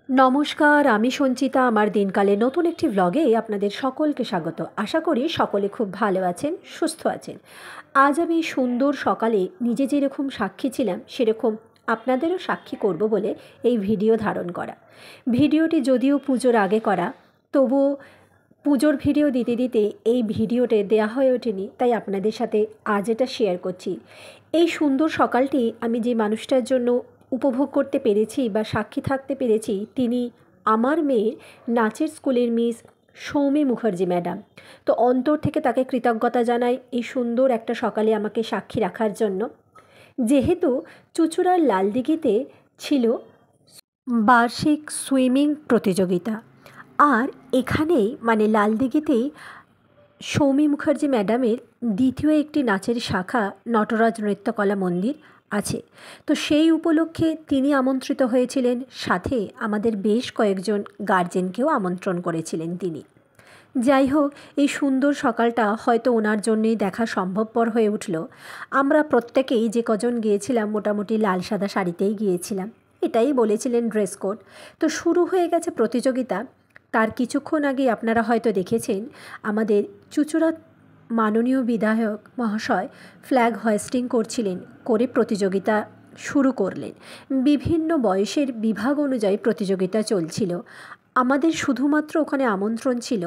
নমস্কার, আমি সঞ্চিতা। আমার দিনকালে নতুন একটি ভ্লগে আপনাদের সকলকে স্বাগত। আশা করি সকলে খুব ভালো আছেন, সুস্থ আছেন। আজ আমি সুন্দর সকালে নিজে যেরকম সাক্ষী ছিলাম সেরকম আপনাদেরও সাক্ষী করব বলে এই ভিডিও ধারণ করা। ভিডিওটি যদিও পুজোর আগে করা, তবুও পুজোর ভিডিও দিতে দিতে এই ভিডিওতে দেয়া হয়ে ওঠেনি, তাই আপনাদের সাথে আজ এটা শেয়ার করছি। এই সুন্দর সকালটি আমি যে মানুষটার জন্য উপভোগ করতে পেরেছি বা সাক্ষী থাকতে পেরেছি, তিনি আমার মেয়ের নাচের স্কুলের মিস সৌমি মুখার্জি ম্যাডাম। তো অন্তর থেকে তাকে কৃতজ্ঞতা জানাই এই সুন্দর একটা সকালে আমাকে সাক্ষী রাখার জন্য। যেহেতু চুঁচুড়ার লালদিঘিতে ছিল বার্ষিক সুইমিং প্রতিযোগিতা, আর এখানেই মানে লালদিঘিতেই সৌমি মুখার্জি ম্যাডামের দ্বিতীয় একটি নাচের শাখা নটরাজ নৃত্যকলা মন্দির আছে। তো সেই উপলক্ষে তিনি আমন্ত্রিত হয়েছিলেন, সাথে আমাদের বেশ কয়েকজন গার্জেনকেও আমন্ত্রণ করেছিলেন তিনি। যাই হোক, এই সুন্দর সকালটা হয়তো ওনার জন্যেই দেখা সম্ভবপর হয়ে উঠল। আমরা প্রত্যেকেই যে কজন গিয়েছিলাম মোটামুটি লাল সাদা শাড়িতেই গিয়েছিলাম, এটাই বলেছিলেন ড্রেস কোড। তো শুরু হয়ে গেছে প্রতিযোগিতা। তার কিছুক্ষণ আগে আপনারা হয়তো দেখেছেন আমাদের চুঁচুড়া মাননীয় বিধায়ক মহাশয় ফ্ল্যাগ হোয়েস্টিং করছিলেন, করে প্রতিযোগিতা শুরু করলেন। বিভিন্ন বয়সের বিভাগ অনুযায়ী প্রতিযোগিতা চলছিল। আমাদের শুধুমাত্র ওখানে আমন্ত্রণ ছিল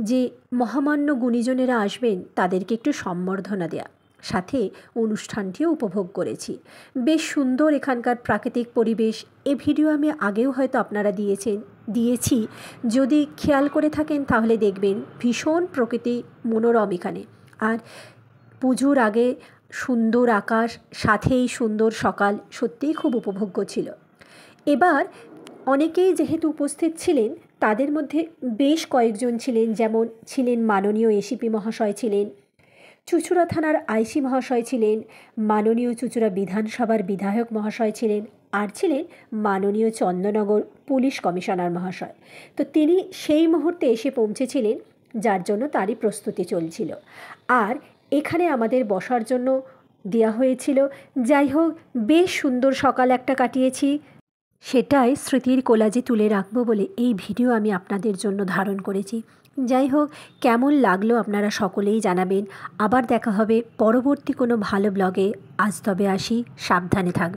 যে মহামান্য গুণীজনেরা আসবেন, তাদেরকে একটু সম্বর্ধনা দেয়া, সাথে অনুষ্ঠানটিও উপভোগ করেছি। বেশ সুন্দর এখানকার প্রাকৃতিক পরিবেশ। এ ভিডিও আমি আগেও হয়তো আপনারা দিয়েছি, যদি খেয়াল করে থাকেন তাহলে দেখবেন ভীষণ প্রকৃতি মনোরম এখানে। আর পুজোর আগে সুন্দর আকাশ, সাথেই সুন্দর সকাল, সত্যিই খুব উপভোগ্য ছিল। এবার অনেকেই যেহেতু উপস্থিত ছিলেন, তাদের মধ্যে বেশ কয়েকজন ছিলেন, যেমন ছিলেন মাননীয় এসিপি মহাশয় ছিলেন, চুঁচুড়া থানার আইসি মহাশয় ছিলেন, মাননীয় চুঁচুড়া বিধানসভার বিধায়ক মহাশয় ছিলেন, আর ছিলেন মাননীয় চন্দননগর পুলিশ কমিশনার মহাশয়। তো তিনি সেই মুহূর্তে এসে পৌঁছেছিলেন, যার জন্য তারই প্রস্তুতি চলছিল। আর এখানে আমাদের বসার জন্য দেওয়া হয়েছিল। যাই হোক, বেশ সুন্দর সকাল একটা কাটিয়েছি, সেটাই স্মৃতির কোলাজে তুলে রাখবো বলে এই ভিডিও আমি আপনাদের জন্য ধারণ করেছি। যাই হোক, কেমন লাগলো আপনারা সকলেই জানাবেন। আবার দেখা হবে পরবর্তী কোনো ভালো ব্লগে। আজ তবে আসি, সাবধানে থাকবেন।